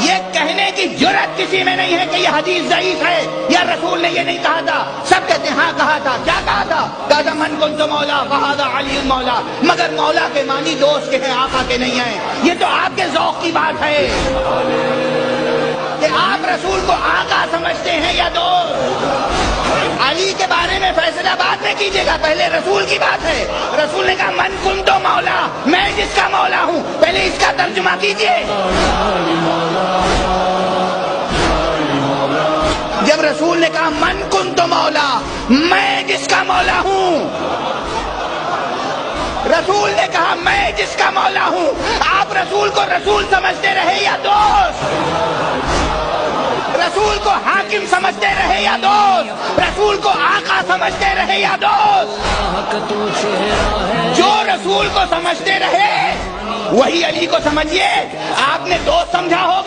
یہ کہنے کی جرات کسی میں نہیں ہے کہ یہ حدیث ضعیف ہے یا رسول نے یہ نہیں کہا تھا. سب کہتے ہیں ہاں کہا تھا. کیا کہا تھا؟ کہا تھا من کنت مولا فہذا علی مولا. مگر مولا کے معنی دوست کے ہیں، آقا کے نہیں ہیں. یہ تو آپ کے ذوق کی بات ہے کہ آپ رسول کو آقا سمجھتے ہیں یا دوست. علی کے بارے میں فیصلہ بعد میں کیجیے گا، پہلے رسول کی بات ہے. رسول نے کہا من کنت مولا، میں جس کا مولا ہوں. پہلے اس کا ترجمہ کیجیے. جب رسول نے کہا من کنت مولا، میں جس کا مولا ہوں، رسول نے کہا میں جس کا مولا ہوں، آپ رسول کو رسول سمجھتے رہے یا دوست؟ رسول کو حاکم سمجھتے رہے یا دوست؟ رسول کو آقا سمجھتے رہے یا دوست؟ جو رسول کو سمجھتے رہے وہی علی کو سمجھیے. آپ نے دوست سمجھا ہوگا.